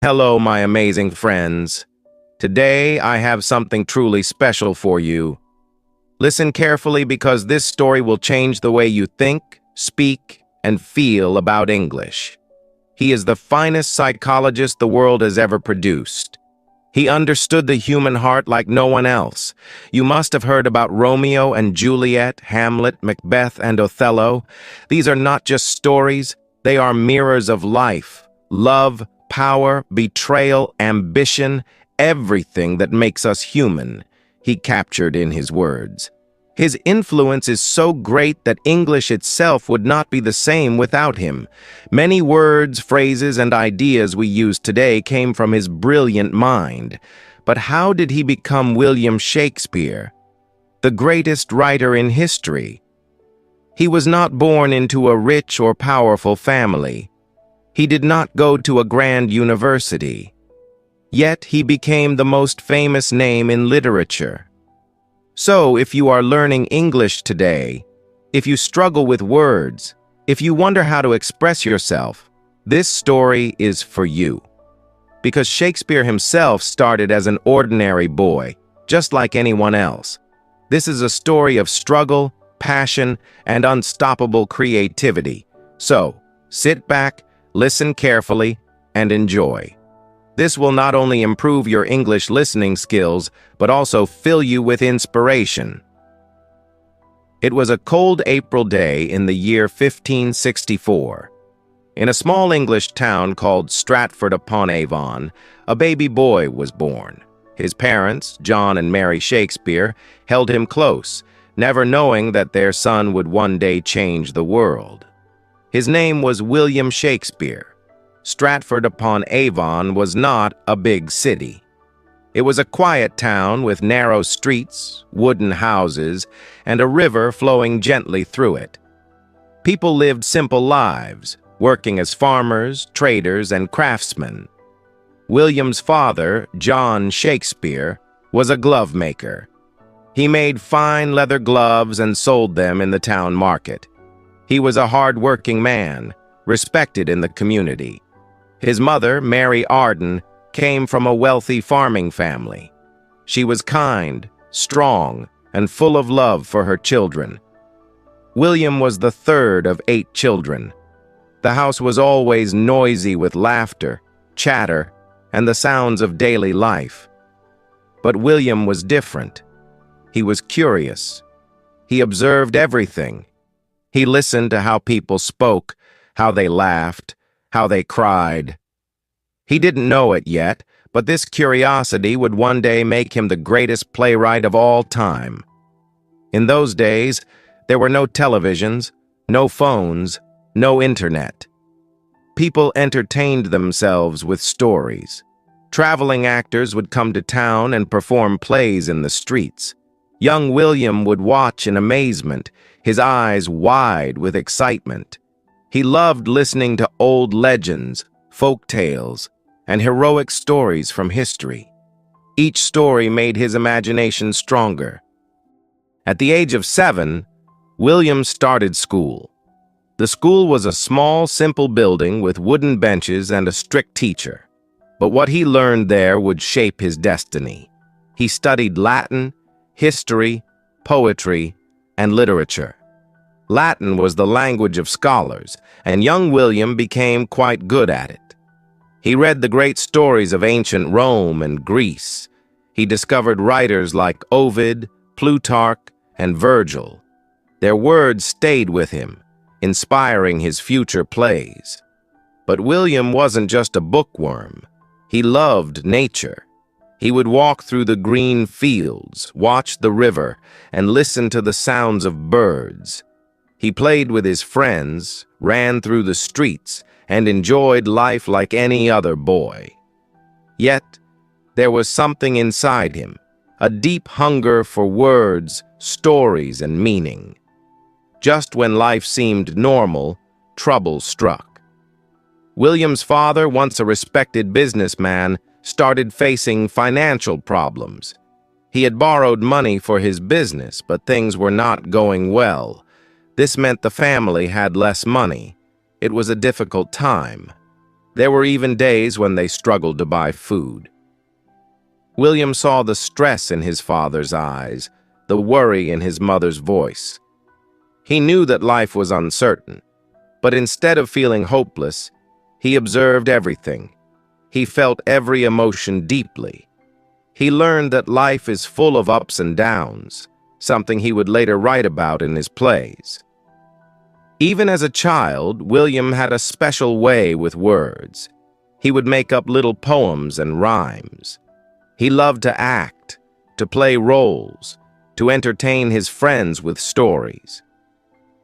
Hello, my amazing friends. Today, I have something truly special for you. Listen carefully because this story will change the way you think, speak, and feel about English. He is the finest psychologist the world has ever produced. He understood the human heart like no one else. You must have heard about Romeo and Juliet, Hamlet, Macbeth, and Othello. These are not just stories, they are mirrors of life, love, power, betrayal, ambition, everything that makes us human, he captured in his words. His influence is so great that English itself would not be the same without him. Many words, phrases, and ideas we use today came from his brilliant mind. But how did he become William Shakespeare, the greatest writer in history? He was not born into a rich or powerful family. He did not go to a grand university. Yet he became the most famous name in literature. So, if you are learning English today, if you struggle with words, if you wonder how to express yourself, this story is for you. Because Shakespeare himself started as an ordinary boy, just like anyone else. This is a story of struggle, passion, and unstoppable creativity. So, sit back, listen carefully, and enjoy. This will not only improve your English listening skills, but also fill you with inspiration. It was a cold April day in the year 1564. In a small English town called Stratford-upon-Avon, a baby boy was born. His parents, John and Mary Shakespeare, held him close, never knowing that their son would one day change the world. His name was William Shakespeare. Stratford-upon-Avon was not a big city. It was a quiet town with narrow streets, wooden houses, and a river flowing gently through it. People lived simple lives, working as farmers, traders, and craftsmen. William's father, John Shakespeare, was a glove maker. He made fine leather gloves and sold them in the town market. He was a hard-working man, respected in the community. His mother, Mary Arden, came from a wealthy farming family. She was kind, strong, and full of love for her children. William was the third of 8 children. The house was always noisy with laughter, chatter, and the sounds of daily life. But William was different. He was curious. He observed everything. He listened to how people spoke, how they laughed, how they cried. He didn't know it yet, but this curiosity would one day make him the greatest playwright of all time. In those days, there were no televisions, no phones, no internet. People entertained themselves with stories. Traveling actors would come to town and perform plays in the streets. Young William would watch in amazement, his eyes wide with excitement. He loved listening to old legends, folk tales, and heroic stories from history. Each story made his imagination stronger. At the age of 7, William started school. The school was a small, simple building with wooden benches and a strict teacher. But what he learned there would shape his destiny. He studied Latin, history, poetry, and literature. Latin was the language of scholars, and young William became quite good at it. He read the great stories of ancient Rome and Greece. He discovered writers like Ovid, Plutarch, and Virgil. Their words stayed with him, inspiring his future plays. But William wasn't just a bookworm. He loved nature. He would walk through the green fields, watch the river, and listen to the sounds of birds. He played with his friends, ran through the streets, and enjoyed life like any other boy. Yet, there was something inside him, a deep hunger for words, stories, and meaning. Just when life seemed normal, trouble struck. William's father, once a respected businessman, started facing financial problems. He had borrowed money for his business, but things were not going well. This meant the family had less money. It was a difficult time. There were even days when they struggled to buy food. William saw the stress in his father's eyes, the worry in his mother's voice. He knew that life was uncertain, but instead of feeling hopeless, he observed everything. He felt every emotion deeply. He learned that life is full of ups and downs, something he would later write about in his plays. Even as a child, William had a special way with words. He would make up little poems and rhymes. He loved to act, to play roles, to entertain his friends with stories.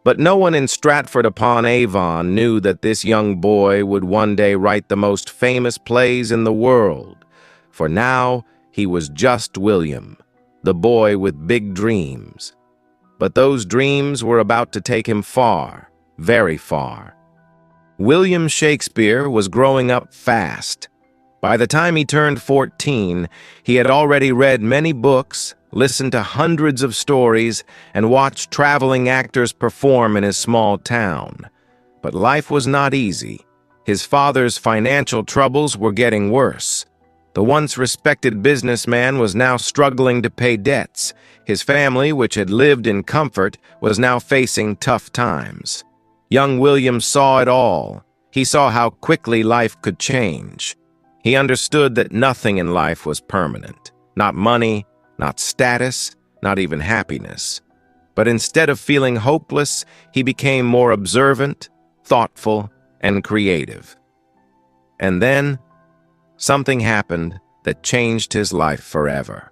But no one in Stratford-upon-Avon knew that this young boy would one day write the most famous plays in the world, for now he was just William, the boy with big dreams. But those dreams were about to take him far, very far. William Shakespeare was growing up fast. By the time he turned 14, he had already read many books, listened to hundreds of stories, and watched traveling actors perform in his small town. But life was not easy. His father's financial troubles were getting worse. The once respected businessman was now struggling to pay debts. His family, which had lived in comfort, was now facing tough times. Young William saw it all. He saw how quickly life could change. He understood that nothing in life was permanent. Not money, not status, not even happiness. But instead of feeling hopeless, he became more observant, thoughtful, and creative. And then, something happened that changed his life forever.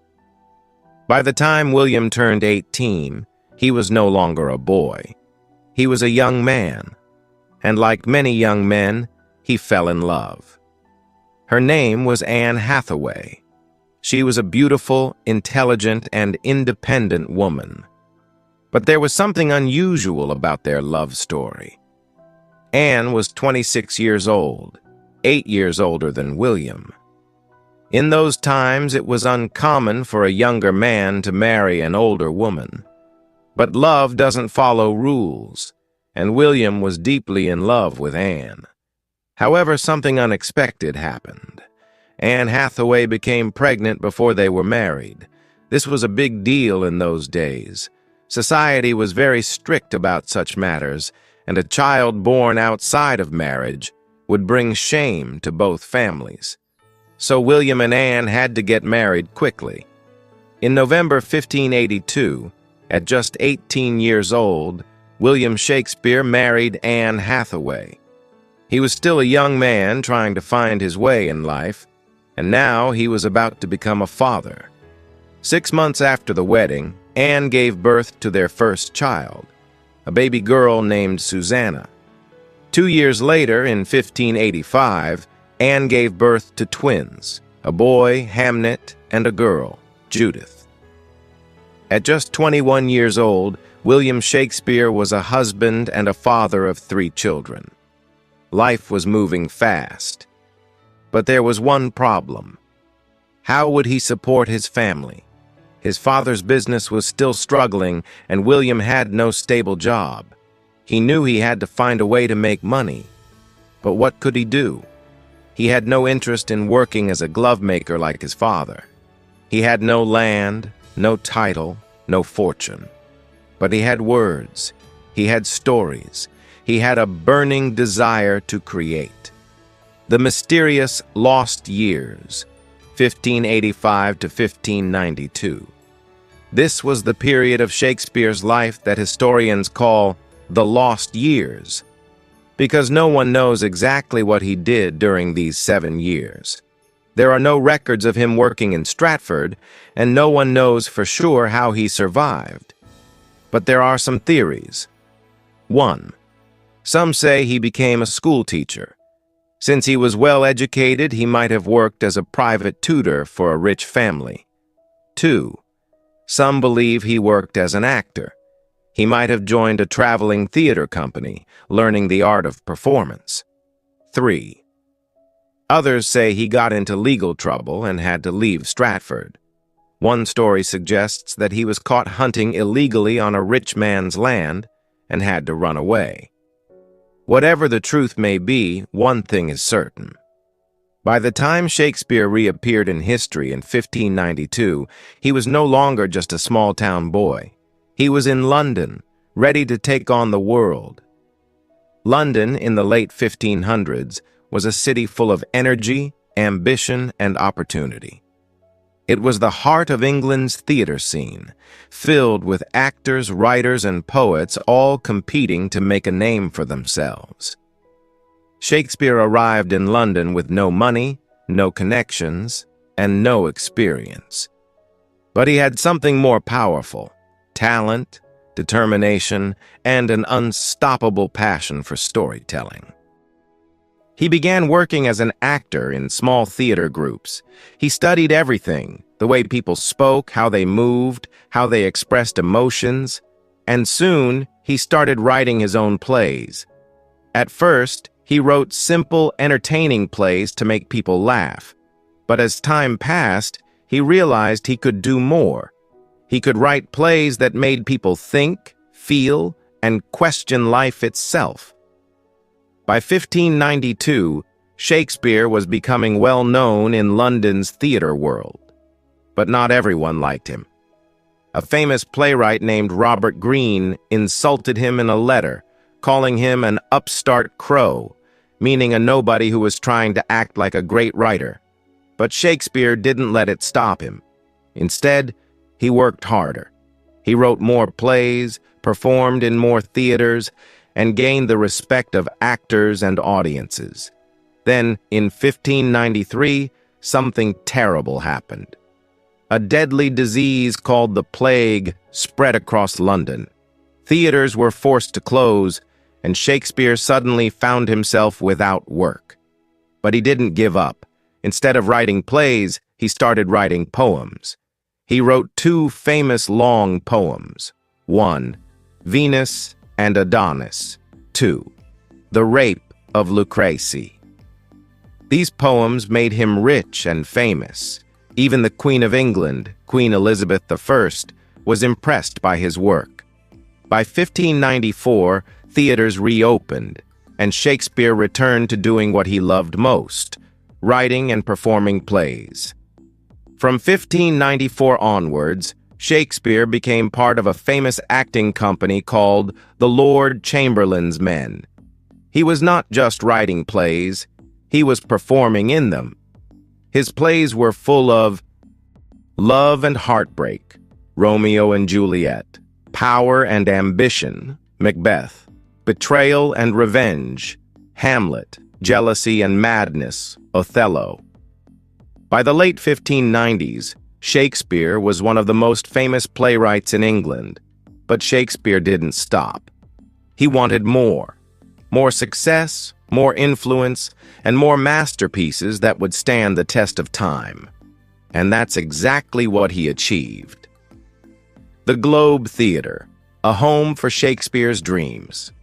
By the time William turned 18, he was no longer a boy. He was a young man, and like many young men, he fell in love. Her name was Anne Hathaway. She was a beautiful, intelligent, and independent woman. But there was something unusual about their love story. Anne was 26 years old, 8 years older than William. In those times, it was uncommon for a younger man to marry an older woman. But love doesn't follow rules, and William was deeply in love with Anne. However, something unexpected happened. Anne Hathaway became pregnant before they were married. This was a big deal in those days. Society was very strict about such matters, and a child born outside of marriage would bring shame to both families. So William and Anne had to get married quickly. In November 1582, at just 18 years old, William Shakespeare married Anne Hathaway. He was still a young man trying to find his way in life, and now he was about to become a father. 6 months after the wedding, Anne gave birth to their first child, a baby girl named Susanna. 2 years later, in 1585, Anne gave birth to twins, a boy, Hamnet, and a girl, Judith. At just 21 years old, William Shakespeare was a husband and a father of 3 children. Life was moving fast. But there was one problem. How would he support his family? His father's business was still struggling, and William had no stable job. He knew he had to find a way to make money. But what could he do? He had no interest in working as a glove maker like his father. He had no land, no title, no fortune. But he had words. He had stories. He had a burning desire to create. The mysterious lost years, 1585 to 1592. This was the period of Shakespeare's life that historians call the lost years, because no one knows exactly what he did during these 7 years. There are no records of him working in Stratford, and no one knows for sure how he survived. But there are some theories. 1. Some say he became a school teacher. Since he was well educated, he might have worked as a private tutor for a rich family. 2. Some believe he worked as an actor. He might have joined a traveling theater company, learning the art of performance. 3. Others say he got into legal trouble and had to leave Stratford. One story suggests that he was caught hunting illegally on a rich man's land and had to run away. Whatever the truth may be, one thing is certain. By the time Shakespeare reappeared in history in 1592, he was no longer just a small-town boy. He was in London, ready to take on the world. London, in the late 1500s, was a city full of energy, ambition, and opportunity. It was the heart of England's theater scene, filled with actors, writers, and poets all competing to make a name for themselves. Shakespeare arrived in London with no money, no connections, and no experience. But he had something more powerful: talent, determination, and an unstoppable passion for storytelling. He began working as an actor in small theater groups. He studied everything: the way people spoke, how they moved, how they expressed emotions, and soon he started writing his own plays. At first, he wrote simple, entertaining plays to make people laugh. But as time passed, he realized he could do more. He could write plays that made people think, feel, and question life itself. By 1592, Shakespeare was becoming well known in London's theater world. But not everyone liked him. A famous playwright named Robert Greene insulted him in a letter, calling him an upstart crow, meaning a nobody who was trying to act like a great writer. But Shakespeare didn't let it stop him. Instead, he worked harder. He wrote more plays, performed in more theaters, and gained the respect of actors and audiences. Then, in 1593, something terrible happened. A deadly disease called the plague spread across London. Theaters were forced to close, and Shakespeare suddenly found himself without work. But he didn't give up. Instead of writing plays, he started writing poems. He wrote two famous long poems. 1. Venus and Adonis. 2. The Rape of Lucrece. These poems made him rich and famous. Even the Queen of England, Queen Elizabeth I, was impressed by his work. By 1594, theaters reopened, and Shakespeare returned to doing what he loved most: writing and performing plays. From 1594 onwards, Shakespeare became part of a famous acting company called the Lord Chamberlain's Men. He was not just writing plays, he was performing in them. His plays were full of love and heartbreak, Romeo and Juliet; power and ambition, Macbeth; betrayal and revenge, Hamlet; jealousy and madness, Othello. By the late 1590s, Shakespeare was one of the most famous playwrights in England. But Shakespeare didn't stop. He wanted more. More success, more influence, and more masterpieces that would stand the test of time. And that's exactly what he achieved. The Globe Theatre, a home for Shakespeare's dreams.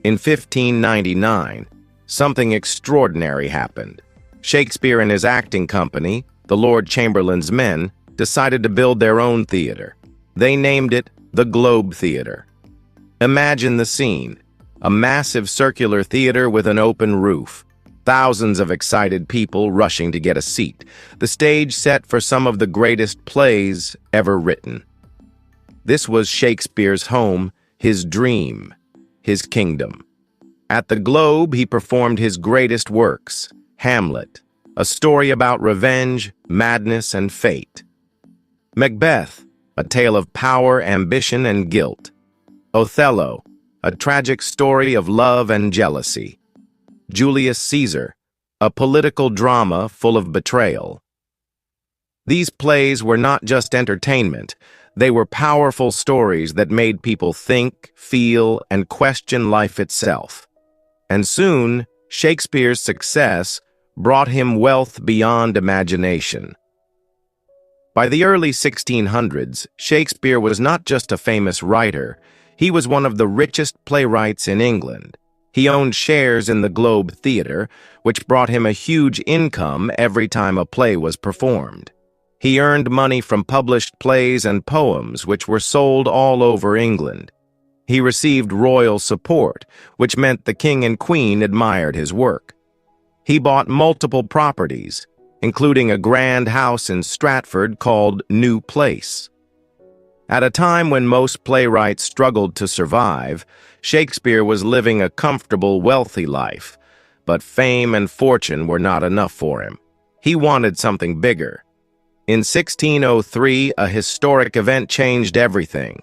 In 1599, something extraordinary happened. Shakespeare and his acting company, the Lord Chamberlain's Men, decided to build their own theater. They named it the Globe Theatre. Imagine the scene: a massive circular theater with an open roof. Thousands of excited people rushing to get a seat. The stage set for some of the greatest plays ever written. This was Shakespeare's home, his dream, his kingdom. At the Globe, he performed his greatest works: Hamlet, a story about revenge, madness, and fate; Macbeth, a tale of power, ambition, and guilt; Othello, a tragic story of love and jealousy; Julius Caesar, a political drama full of betrayal. These plays were not just entertainment. They were powerful stories that made people think, feel, and question life itself. And soon, Shakespeare's success brought him wealth beyond imagination. By the early 1600s, Shakespeare was not just a famous writer, he was one of the richest playwrights in England. He owned shares in the Globe Theatre, which brought him a huge income every time a play was performed. He earned money from published plays and poems which were sold all over England. He received royal support, which meant the king and queen admired his work. He bought multiple properties, including a grand house in Stratford called New Place. At a time when most playwrights struggled to survive, Shakespeare was living a comfortable, wealthy life, but fame and fortune were not enough for him. He wanted something bigger. In 1603, a historic event changed everything.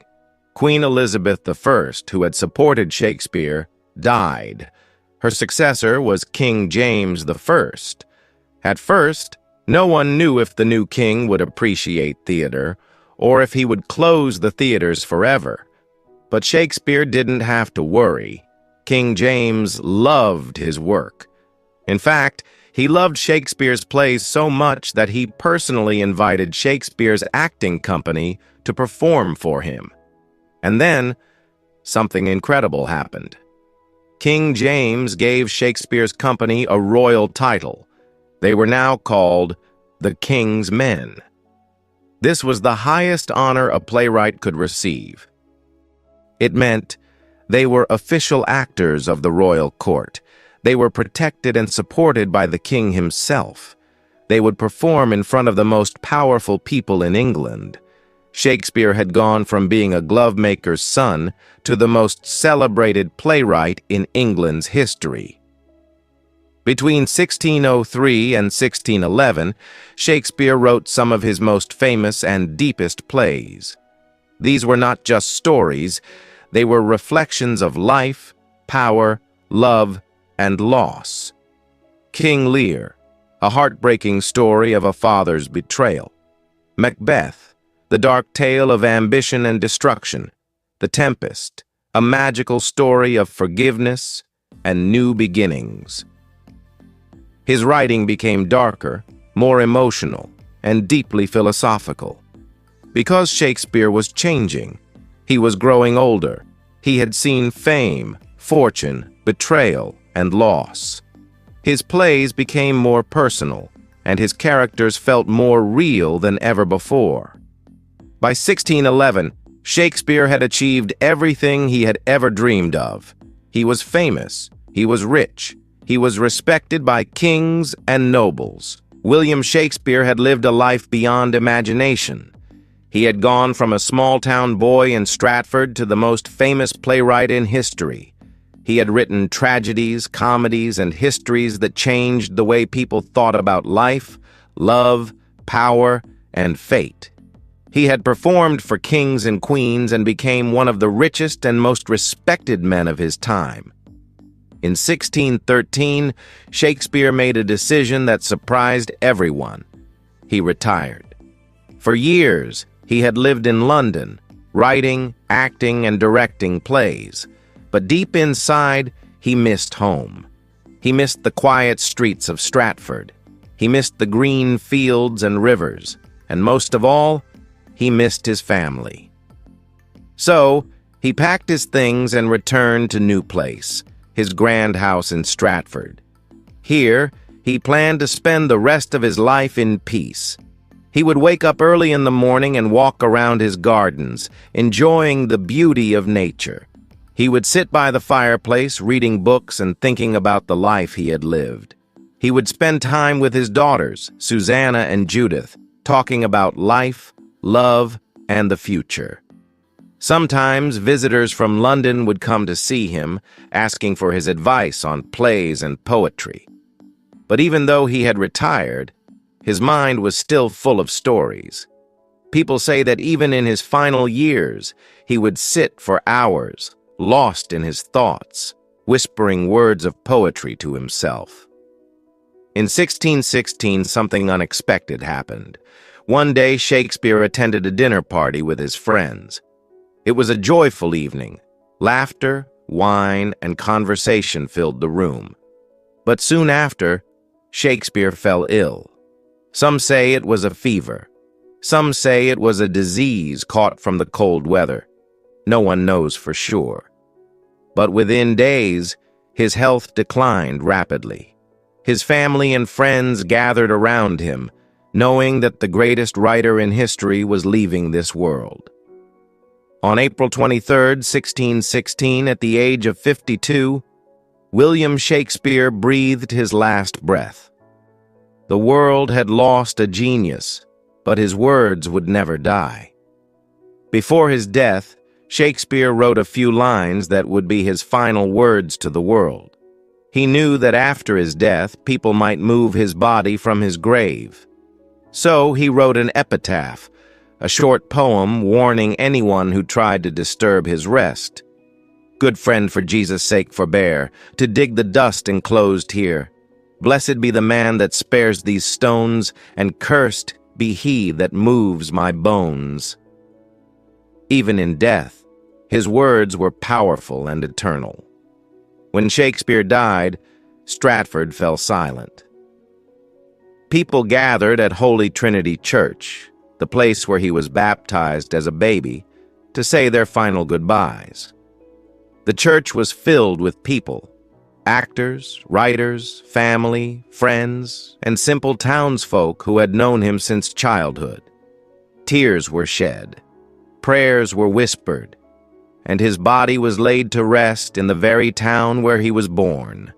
Queen Elizabeth I, who had supported Shakespeare, died. Her successor was King James I. At first, no one knew if the new king would appreciate theater, or if he would close the theaters forever. But Shakespeare didn't have to worry. King James loved his work. In fact, he loved Shakespeare's plays so much that he personally invited Shakespeare's acting company to perform for him. And then, something incredible happened. King James gave Shakespeare's company a royal title. They were now called the King's Men. This was the highest honor a playwright could receive. It meant they were official actors of the royal court. They were protected and supported by the king himself. They would perform in front of the most powerful people in England. Shakespeare had gone from being a glovemaker's son to the most celebrated playwright in England's history. Between 1603 and 1611, Shakespeare wrote some of his most famous and deepest plays. These were not just stories, they were reflections of life, power, love, and loss. King Lear, a heartbreaking story of a father's betrayal. Macbeth, the dark tale of ambition and destruction. The Tempest, a magical story of forgiveness and new beginnings. His writing became darker, more emotional, and deeply philosophical. Because Shakespeare was changing, he was growing older. He had seen fame, fortune, betrayal, and loss. His plays became more personal, and his characters felt more real than ever before. By 1611, Shakespeare had achieved everything he had ever dreamed of. He was famous, he was rich, he was respected by kings and nobles. William Shakespeare had lived a life beyond imagination. He had gone from a small-town boy in Stratford to the most famous playwright in history. He had written tragedies, comedies, and histories that changed the way people thought about life, love, power, and fate. He had performed for kings and queens and became one of the richest and most respected men of his time. In 1613, Shakespeare made a decision that surprised everyone. He retired. For years, he had lived in London, writing, acting, and directing plays. But deep inside, he missed home. He missed the quiet streets of Stratford. He missed the green fields and rivers. And most of all, he missed his family. So, he packed his things and returned to New Place, his grand house in Stratford. Here, he planned to spend the rest of his life in peace. He would wake up early in the morning and walk around his gardens, enjoying the beauty of nature. He would sit by the fireplace, reading books and thinking about the life he had lived. He would spend time with his daughters, Susanna and Judith, talking about life, love, and the future. Sometimes visitors from London would come to see him, asking for his advice on plays and poetry. But even though he had retired, his mind was still full of stories. People say that even in his final years, he would sit for hours, lost in his thoughts, whispering words of poetry to himself. In 1616, something unexpected happened. One day, Shakespeare attended a dinner party with his friends. It was a joyful evening. Laughter, wine, and conversation filled the room. But soon after, Shakespeare fell ill. Some say it was a fever. Some say it was a disease caught from the cold weather. No one knows for sure. But within days, his health declined rapidly. His family and friends gathered around him, knowing that the greatest writer in history was leaving this world. On April 23, 1616, at the age of 52, William Shakespeare breathed his last breath. The world had lost a genius, but his words would never die. Before his death, Shakespeare wrote a few lines that would be his final words to the world. He knew that after his death, people might move his body from his grave. So he wrote an epitaph, a short poem warning anyone who tried to disturb his rest. Good friend, for Jesus' sake forbear to dig the dust enclosed here. Blessed be the man that spares these stones, and cursed be he that moves my bones. Even in death, his words were powerful and eternal. When Shakespeare died, Stratford fell silent. People gathered at Holy Trinity Church, the place where he was baptized as a baby, to say their final goodbyes. The church was filled with people, actors, writers, family, friends, and simple townsfolk who had known him since childhood. Tears were shed, prayers were whispered, and his body was laid to rest in the very town where he was born.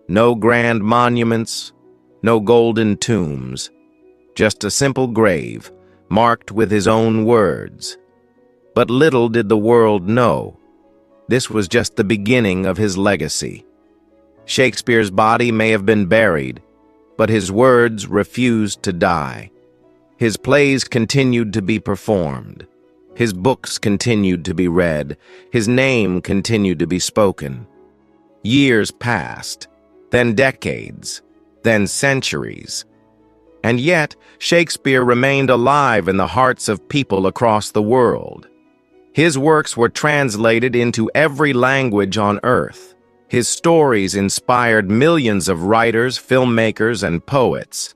No grand monuments, no golden tombs, just a simple grave marked with his own words. But little did the world know, this was just the beginning of his legacy. Shakespeare's body may have been buried, but his words refused to die. His plays continued to be performed. His books continued to be read. His name continued to be spoken. Years passed, then decades, then centuries. And yet, Shakespeare remained alive in the hearts of people across the world. His works were translated into every language on earth. His stories inspired millions of writers, filmmakers, and poets.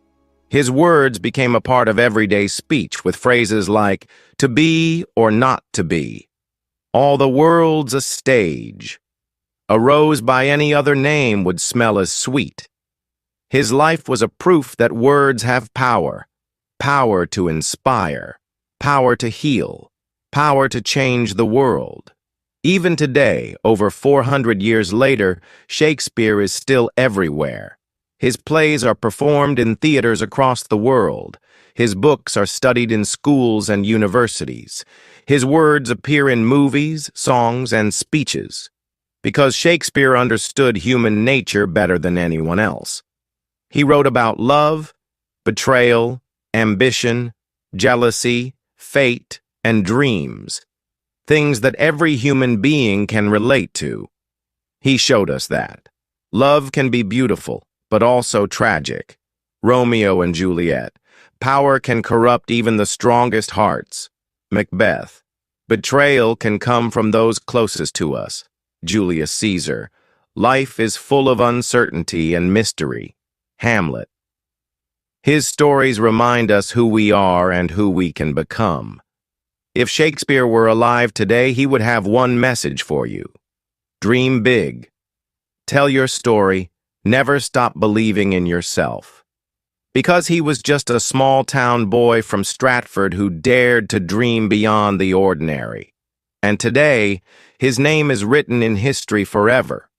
His words became a part of everyday speech with phrases like, "to be or not to be," "all the world's a stage," "a rose by any other name would smell as sweet." His life was a proof that words have power, power to inspire, power to heal, power to change the world. Even today, over 400 years later, Shakespeare is still everywhere. His plays are performed in theaters across the world. His books are studied in schools and universities. His words appear in movies, songs, and speeches, because Shakespeare understood human nature better than anyone else. He wrote about love, betrayal, ambition, jealousy, fate, and dreams, things that every human being can relate to. He showed us that love can be beautiful, but also tragic. Romeo and Juliet. Power can corrupt even the strongest hearts. Macbeth. Betrayal can come from those closest to us. Julius Caesar. Life is full of uncertainty and mystery. Hamlet. His stories remind us who we are and who we can become. If Shakespeare were alive today, he would have one message for you. Dream big. Tell your story. Never stop believing in yourself. Because he was just a small-town boy from Stratford who dared to dream beyond the ordinary. And today, his name is written in history forever.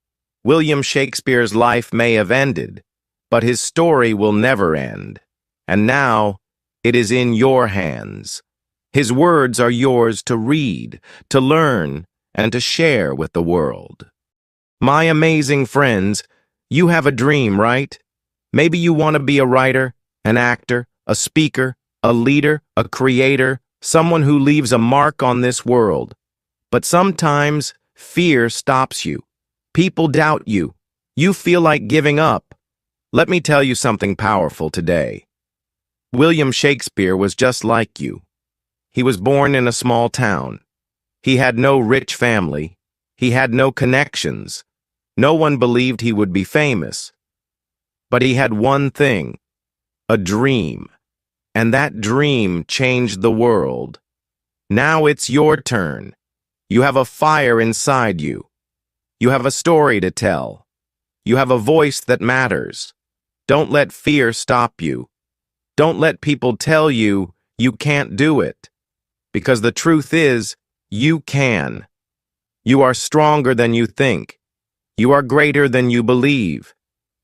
William Shakespeare's life may have ended, but his story will never end. And now, it is in your hands. His words are yours to read, to learn, and to share with the world. My amazing friends, you have a dream, right? Maybe you want to be a writer, an actor, a speaker, a leader, a creator, someone who leaves a mark on this world. But sometimes fear stops you. People doubt you. You feel like giving up. Let me tell you something powerful today. William Shakespeare was just like you. He was born in a small town. He had no rich family. He had no connections. No one believed he would be famous. But he had one thing, a dream. And that dream changed the world. Now it's your turn. You have a fire inside you. You have a story to tell. You have a voice that matters. Don't let fear stop you. Don't let people tell you you can't do it. Because the truth is, You can. You are stronger than you think. You are greater than you believe.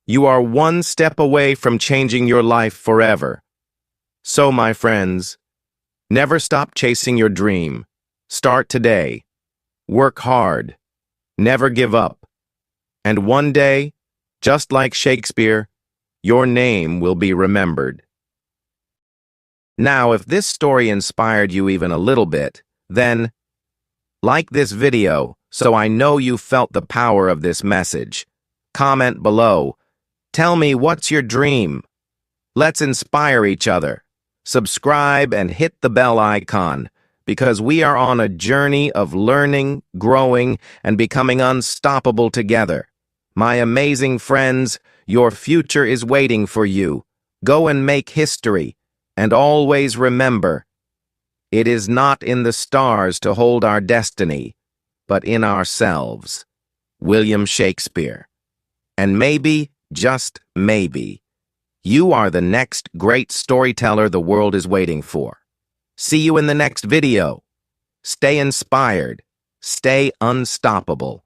You are one step away from changing your life forever. So, my friends, never stop chasing your dream. Start today. Work hard. Never give up. And one day, just like Shakespeare, your name will be remembered. Now, if this story inspired you even a little bit, then like this video so I know you felt the power of this message. Comment below. Tell me what's your dream. Let's inspire each other. Subscribe and hit the bell icon because we are on a journey of learning, growing, and becoming unstoppable together. My amazing friends, your future is waiting for you. Go and make history. And always remember, it is not in the stars to hold our destiny, but in ourselves. William Shakespeare. And maybe, just maybe, you are the next great storyteller the world is waiting for. See you in the next video. Stay inspired. Stay unstoppable.